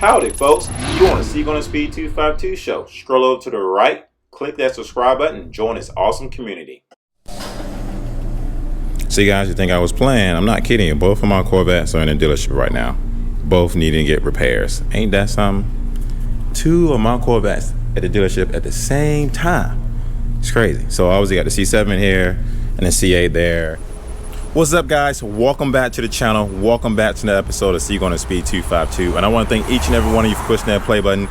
Howdy folks, you're on the C8 Speed 252 show. Scroll over to the right, click that subscribe button, and join this awesome community. See guys, you think I was playing? I'm not kidding you. Both of my Corvettes are in a dealership right now. Both needing to get repairs. Ain't that something? Two of my Corvettes at the dealership at the same time. It's crazy. So obviously got the C7 here and the C8 there. What's up guys, welcome back to the channel, welcome back to the episode of C8 Speed 252, and I want to thank each and every one of you for pushing that play button.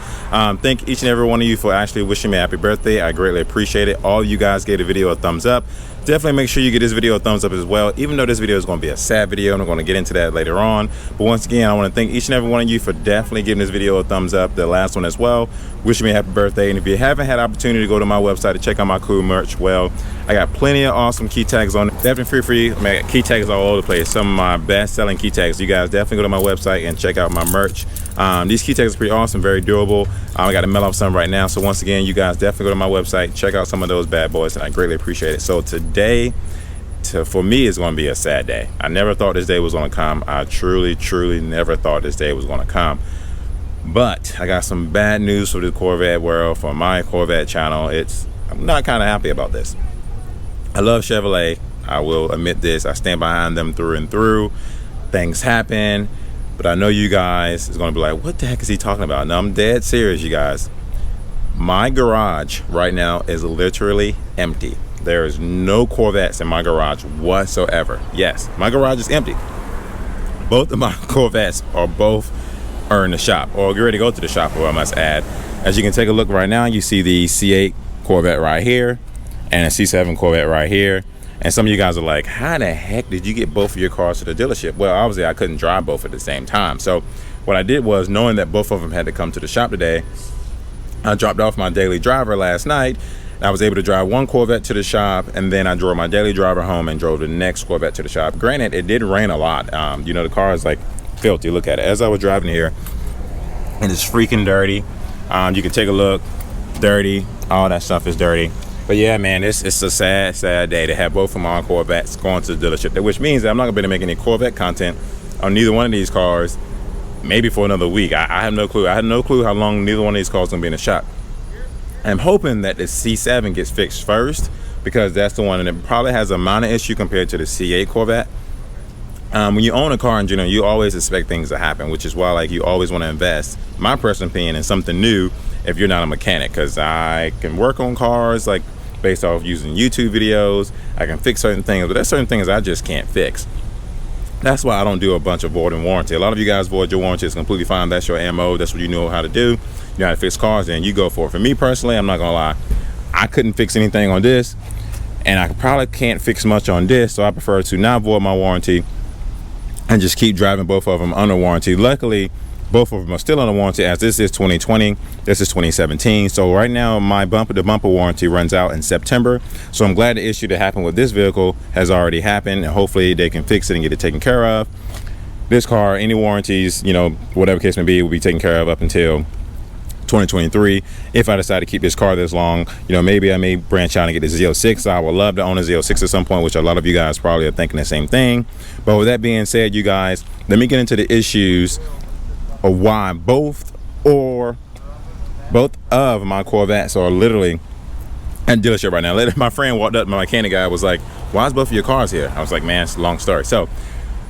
Thank each and every one of you for actually wishing me a happy birthday. I greatly appreciate it. All of you guys gave the video a thumbs up. Definitely make sure you get this video a thumbs up as well, even though this video is going to be a sad video and I'm going to get into that later on. But once again, I want to thank each and every one of you for definitely giving this video a thumbs up, the last one as well. Wishing me a happy birthday. And if you haven't had the opportunity to go to my website to check out my cool merch, well, I got plenty of awesome key tags on it. Definitely feel free. I mean, I got key tags all over the place. Some of my best selling key tags. You guys definitely go to my website and check out my merch. These key tags are pretty awesome, very durable. I got to mail off some right now. So once again, you guys definitely go to my website, check out some of those bad boys, and I greatly appreciate it. So today, for me, it's going to be a sad day. I never thought this day was going to come. I truly never thought this day was going to come. But I got some bad news for the Corvette world, for my Corvette channel. I'm not kind of happy about this. I love Chevrolet. I will admit this. I stand behind them through and through. Things happen, but I know you guys is going to be like, what the heck is he talking about? No, I'm dead serious, you guys. My garage right now is literally empty. There is no Corvettes in my garage whatsoever. Yes, my garage is empty. Both of my Corvettes are in the shop, or get ready to go to the shop, or I must add. As you can take a look right now, you see the C8 Corvette right here and a C7 Corvette right here. And some of you guys are like, how the heck did you get both of your cars to the dealership? Well, obviously I couldn't drive both at the same time. So what I did was, knowing that both of them had to come to the shop today, I dropped off my daily driver last night. I was able to drive one Corvette to the shop, and then I drove my daily driver home and drove the next Corvette to the shop. Granted, it did rain a lot. You know, the car is like filthy. Look at it. As I was driving here, and it's freaking dirty. You can take a look. Dirty. All that stuff is dirty. But yeah, man, it's a sad day to have both of my Corvettes going to the dealership, which means that I'm not gonna be able to make any Corvette content on neither one of these cars, maybe for another week. I have no clue. I have no clue how long neither one of these cars gonna be in the shop. I'm hoping that the C7 gets fixed first, because that's the one that probably has a minor issue compared to the C8 Corvette. When you own a car in general, you always expect things to happen, which is why, like, you always want to invest, my personal opinion, in something new if you're not a mechanic, because I can work on cars like based off using YouTube videos. I can fix certain things, but there's certain things I just can't fix. That's why I don't do a bunch of voiding warranty. A lot of you guys void your warranty. It's completely fine. That's your MO. That's what you know how to do. You know how to fix cars, and you go for it. For me personally, I'm not gonna lie, I couldn't fix anything on this, and I probably can't fix much on this, so I prefer to not void my warranty and just keep driving both of them under warranty. Luckily, both of them are still under warranty, as this is 2020, this is 2017. So right now, my bumper-to-bumper warranty runs out in September. So I'm glad the issue that happened with this vehicle has already happened, and hopefully they can fix it and get it taken care of. This car, any warranties, you know, whatever case may be, will be taken care of up until 2023. If I decide to keep this car this long, you know, maybe I may branch out and get the Z06. I would love to own a Z06 at some point, which a lot of you guys probably are thinking the same thing. But with that being said, you guys, let me get into the issues of why both of my Corvettes are literally at dealership right now. My friend walked up, my mechanic guy was like, why is both of your cars here? I was like, man, it's a long story. So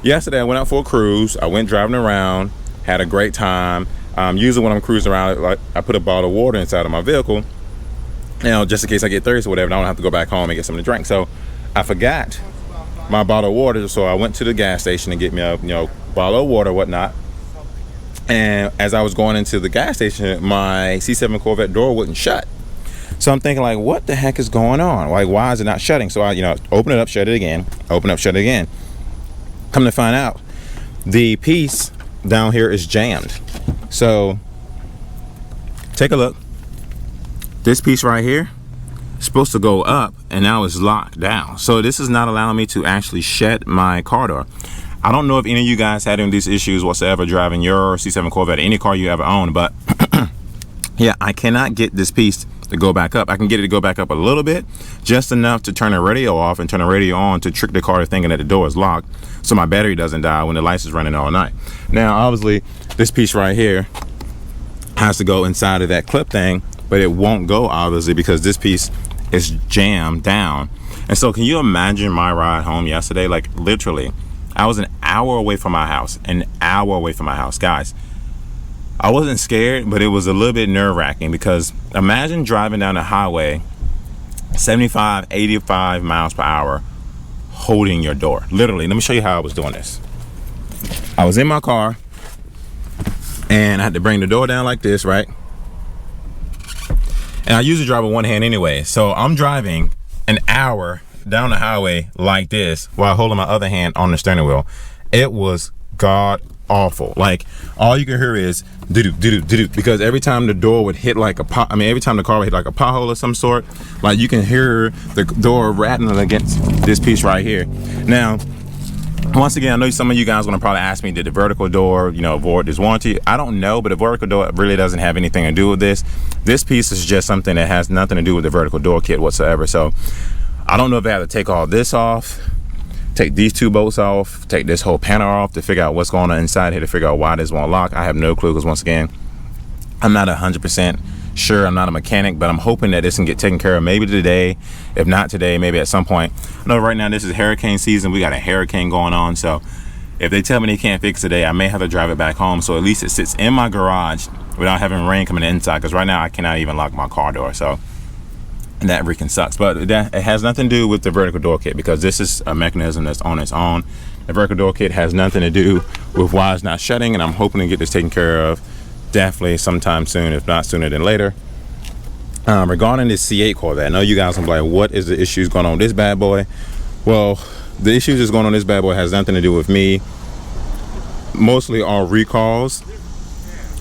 yesterday I went out for a cruise. I went driving around, had a great time. Usually when I'm cruising around, like, I put a bottle of water inside of my vehicle, you know, just in case I get thirsty or whatever, and I don't have to go back home and get something to drink. So I forgot my bottle of water, so I went to the gas station to get me a, you know, bottle of water, whatnot. And as I was going into the gas station, my C7 Corvette door wouldn't shut. So I'm thinking, like, what the heck is going on? Like, why is it not shutting? So I, you know, open it up, shut it again, open up, shut it again. Come to find out, the piece down here is jammed. So take a look. This piece right here is supposed to go up, and now it's locked down. So this is not allowing me to actually shut my car door. I don't know if any of you guys had any of these issues whatsoever driving your C7 Corvette, any car you ever owned, but yeah, I cannot get this piece to go back up. I can get it to go back up a little bit, just enough to turn the radio off and turn the radio on to trick the car thinking that the door is locked, so my battery doesn't die when the lights is running all night. Now, obviously, this piece right here has to go inside of that clip thing, but it won't go obviously because this piece is jammed down. And so can you imagine my ride home yesterday? Like literally, I was an hour away from my house, guys. I wasn't scared, but it was a little bit nerve-wracking because imagine driving down the highway 75, 85 miles per hour holding your door. Literally, let me show you how I was doing this. I was in my car and I had to bring the door down like this, right? And I usually drive with one hand anyway. So I'm driving an hour down the highway like this while holding my other hand on the steering wheel. It was god awful. Like all you can hear is doo-doo, doo-doo, doo-doo, because every time the door would hit like every time the car would hit like a pothole of some sort, like you can hear the door rattling against this piece right here. Now, once again, I know some of you guys are gonna probably ask me, did the vertical door, you know, avoid this warranty? I don't know, but the vertical door really doesn't have anything to do with this. This piece is just something that has nothing to do with the vertical door kit whatsoever. So I don't know if I have to take all this off, take these two bolts off, take this whole panel off to figure out what's going on inside here to figure out why this won't lock. I have no clue because once again, I'm not 100% sure. I'm not a mechanic, but I'm hoping that this can get taken care of maybe today. If not today, maybe at some point. I know right now this is hurricane season. We got a hurricane going on. So if they tell me they can't fix it today, I may have to drive it back home. So at least it sits in my garage without having rain coming inside. Because right now I cannot even lock my car door. So and that freaking sucks. But it has nothing to do with the vertical door kit because this is a mechanism that's on its own. The vertical door kit has nothing to do with why it's not shutting, and I'm hoping to get this taken care of definitely sometime soon, if not sooner than later. Regarding this C8 Corvette, I know you guys are like, what is the issues going on with this bad boy? Well, the issues that's going on with this bad boy has nothing to do with me. Mostly all recalls.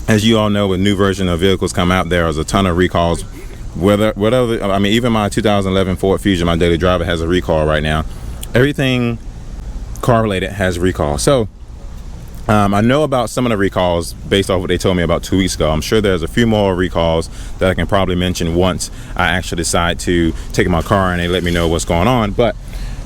As you all know, with new version of vehicles come out, there is a ton of recalls. Whatever, I mean, even my 2011 Ford Fusion, my daily driver, has a recall right now. Everything car related has recall. So I know about some of the recalls based off what they told me about 2 weeks ago. I'm sure there's a few more recalls that I can probably mention once I actually decide to take my car and they let me know what's going on. But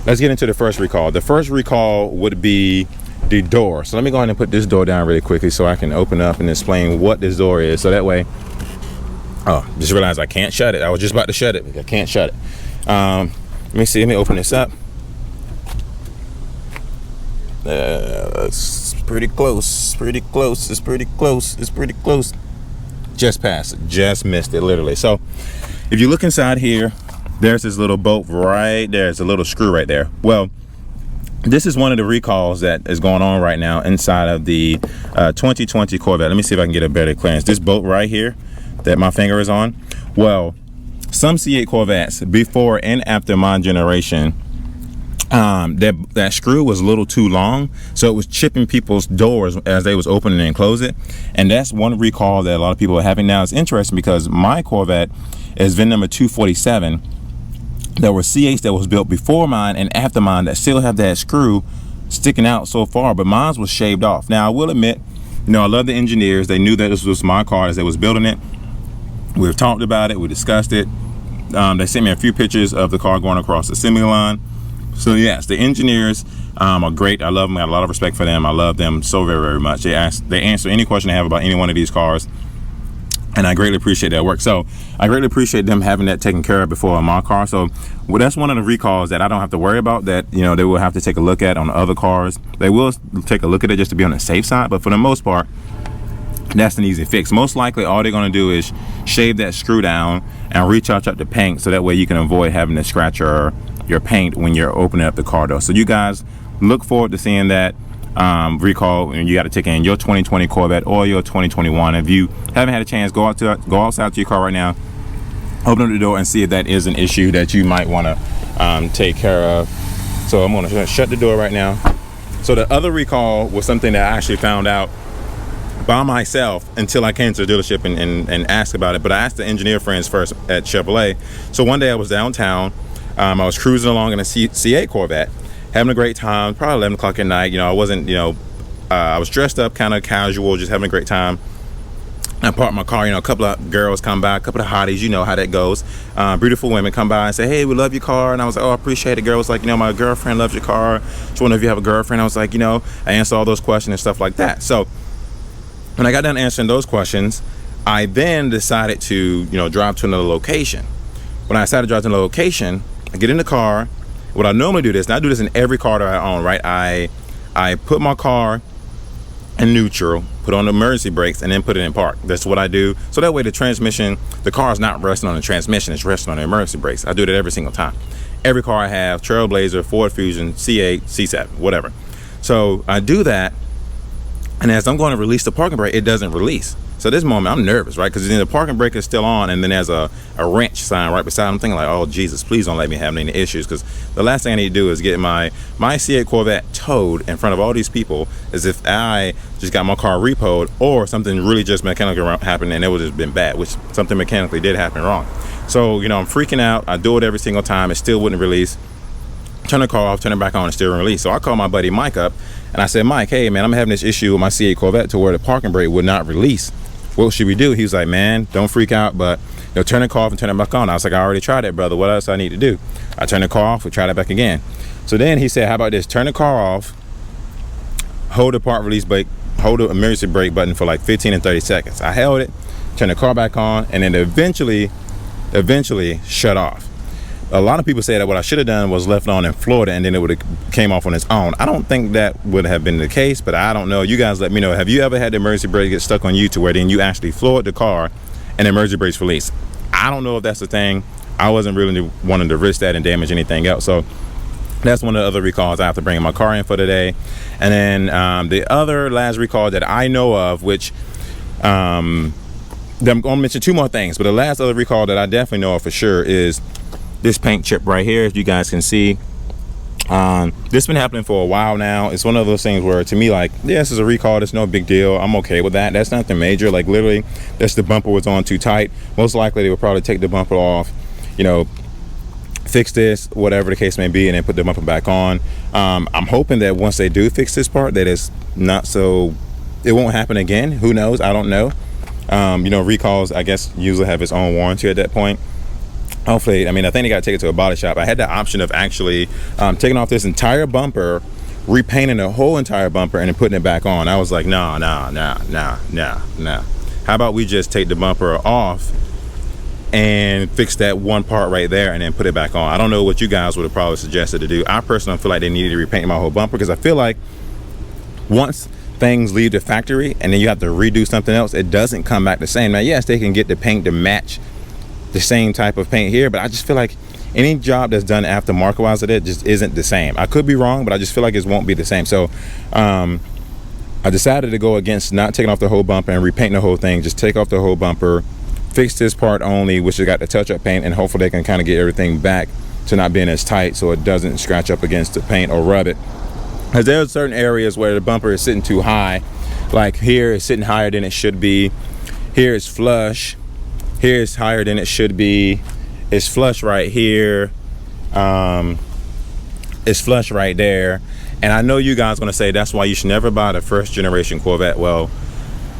let's get into the first recall. The first recall would be the door. So let me go ahead and put this door down really quickly so I can open up and explain what this door is. So that way, oh, just realized I can't shut it. I was just about to shut it. I can't shut it. Let me see. Let me open this up. It's pretty close. Pretty close. It's pretty close. It's pretty close. Just passed it. Just missed it, literally. So if you look inside here, there's this little bolt right there. There's a little screw right there. Well, this is one of the recalls that is going on right now inside of the 2020 Corvette. Let me see if I can get a better clearance. This bolt right here that my finger is on, well, some C8 Corvettes before and after my generation, that screw was a little too long, so it was chipping people's doors as they was opening and close it. And that's one recall that a lot of people are having now. It's interesting because my Corvette is VIN number 247. There were C8s that was built before mine and after mine that still have that screw sticking out so far, but mine was shaved off. Now I will admit, you know, I love the engineers. They knew that this was my car as they was building it. We've talked about it, we discussed it. They sent me a few pictures of the car going across the assembly line. So yes, the engineers are great. I love them. I have a lot of respect for them. I love them so very, very much. They answer any question they have about any one of these cars, and I greatly appreciate that work. So I greatly appreciate them having that taken care of before my car. So well, that's one of the recalls that I don't have to worry about, that, you know, they will have to take a look at on other cars. They will take a look at it just to be on the safe side, but for the most part, that's an easy fix. Most likely all they're going to do is shave that screw down and retouch up the paint, so that way you can avoid having to scratch your paint when you're opening up the car door. So you guys look forward to seeing that recall, and you got to take in your 2020 Corvette or your 2021. If you haven't had a chance, go outside to your car right now, open up the door and see if that is an issue that you might want to take care of. So I'm going to shut the door right now. So the other recall was something that I actually found out by myself until I came to the dealership and asked about it. But I asked the engineer friends first at Chevrolet. So one day I was downtown. I was cruising along in a C8 Corvette, having a great time, probably 11 o'clock at night. You know, I wasn't, you know, I was dressed up kind of casual, just having a great time. I parked my car, you know, a couple of girls come by, a couple of hotties, you know how that goes. Beautiful women come by and say, hey, we love your car. And I was like, oh, I appreciate it. Girl was like, you know, my girlfriend loves your car. Just wonder if you have a girlfriend. I was like, you know, I answer all those questions and stuff like that. So when I got done answering those questions, I then decided to, you know, drive to another location. When I decided to drive to another location, I get in the car. What I normally do this, and I do this in every car that I own, right? I put my car in neutral, put on the emergency brakes, and then put it in park. That's what I do. So that way the transmission, the car is not resting on the transmission, it's resting on the emergency brakes. I do that every single time. Every car I have, Trailblazer, Ford Fusion, C8, C7, whatever. So I do that, and as I'm going to release the parking brake, it doesn't release. So this moment, I'm nervous, right? Because the parking brake is still on, and then there's a wrench sign right beside it. I'm thinking like, oh, Jesus, please don't let me have any issues, because the last thing I need to do is get my C8 Corvette towed in front of all these people as if I just got my car repoed, or something really just mechanically happened and it would have been bad, which something mechanically did happen wrong. So, you know, I'm freaking out. I do it every single time. It still wouldn't release. Turn the car off, turn it back on, and still wouldn't release. So I called my buddy Mike up, and I said, Mike, hey, man, I'm having this issue with my C8 Corvette to where the parking brake would not release. What should we do? He was like, man, don't freak out, but you know, turn the car off and turn it back on. I was like, I already tried it, brother. What else I need to do? I turned the car off, we tried it back again. So then he said, how about this? Turn the car off, hold the park release brake, hold the emergency brake button for like 15 and 30 seconds. I held it, turned the car back on, and then eventually shut off. A lot of people say that what I should have done was left it on in Florida, and then it would have came off on its own. I don't think that would have been the case, but I don't know. You guys let me know. Have you ever had the emergency brake get stuck on you to where then you actually floored the car and the emergency brakes release? I don't know if that's the thing. I wasn't really wanting to risk that and damage anything else. So that's one of the other recalls I have to bring my car in for today. And then the other last recall that I know of, which I'm going to mention two more things, but the last other recall that I definitely know of for sure is this paint chip right here. As you guys can see, this has been happening for a while now. It's one of those things where, to me, like, yeah, this is a recall, it's no big deal, I'm okay with that. That's nothing major. Like, literally, that's the bumper was on too tight. Most likely they would probably take the bumper off, you know, fix this, whatever the case may be, and then put the bumper back on. I'm hoping that once they do fix this part, that it's not so, it won't happen again. Who knows? I don't know. You know, recalls, I guess, usually have its own warranty at that point. Hopefully, I mean, I think they got to take it to a body shop. I had the option of actually taking off this entire bumper, repainting the whole entire bumper, and then putting it back on. I was like, nah. How about we just take the bumper off and fix that one part right there and then put it back on? I don't know what you guys would have probably suggested to do. I personally feel like they needed to repaint my whole bumper, because I feel like once things leave the factory and then you have to redo something else, it doesn't come back the same. Now, yes, they can get the paint to match the same type of paint here, but I just feel like any job that's done aftermarket wise of it just isn't the same. I could be wrong, but I just feel like it won't be the same. So I decided to go against not taking off the whole bumper and repainting the whole thing. Just take off the whole bumper, fix this part only, which has got the touch-up paint, and hopefully they can kind of get everything back to not being as tight so it doesn't scratch up against the paint or rub it. Because there are certain areas where the bumper is sitting too high. Like here, it's sitting higher than it should be. Here it's flush. Here it's higher than it should be. It's flush right here. It's flush right there. And I know you guys are gonna say that's why you should never buy the first generation Corvette. Well,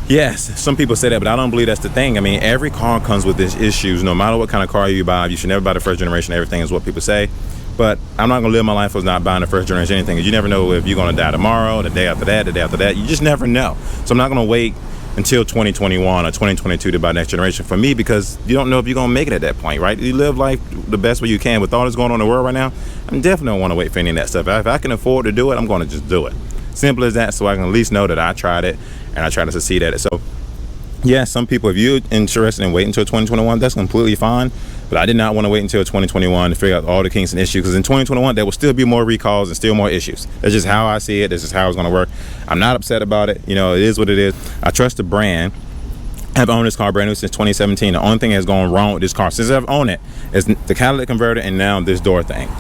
yes, some people say that, but I don't believe that's the thing. I mean, every car comes with these issues. No matter what kind of car you buy, you should never buy the first generation. Everything is what people say. But I'm not gonna live my life as not buying the first generation anything. You never know if you're gonna die tomorrow, the day after that, the day after that. You just never know. So I'm not gonna wait until 2021 or 2022 to buy next generation for me, because you don't know if you're gonna make it at that point, right? You live life the best way you can. With all that's going on in the world right now, I definitely don't want to wait for any of that stuff. If I can afford to do it, I'm going to just do it. Simple as that, so I can at least know that I tried it and I tried to succeed at it. So yeah, some people, if you're interested in waiting until 2021, that's completely fine. But I did not want to wait until 2021 to figure out all the kinks and issues, because in 2021 there will still be more recalls and still more issues. That's just how I see it. This is how it's going to work. I'm not upset about it. You know, it is what it is. I trust the brand. I've owned this car brand new since 2017. The only thing that's gone wrong with this car since I've owned it is the catalytic converter and now this door thing.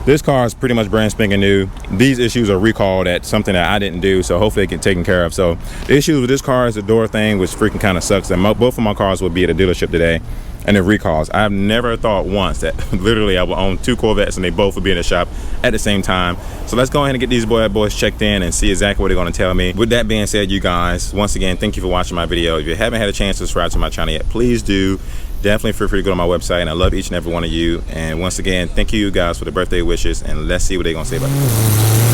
This car is pretty much brand spanking new. These issues are recalled at something that I didn't do, so hopefully they get taken care of. So the issues with this car is the door thing, which freaking kind of sucks. And both of my cars will be at a dealership today, and the recalls. I've never thought once that literally I will own two Corvettes and they both will be in the shop at the same time. So let's go ahead and get these boys checked in and see exactly what they're going to tell me. With that being said, you guys, once again, thank you for watching my video. If you haven't had a chance to subscribe to my channel yet, please do. Definitely feel free to go to my website, and I love each and every one of you. And once again, thank you guys for the birthday wishes, and let's see what they're gonna say about it.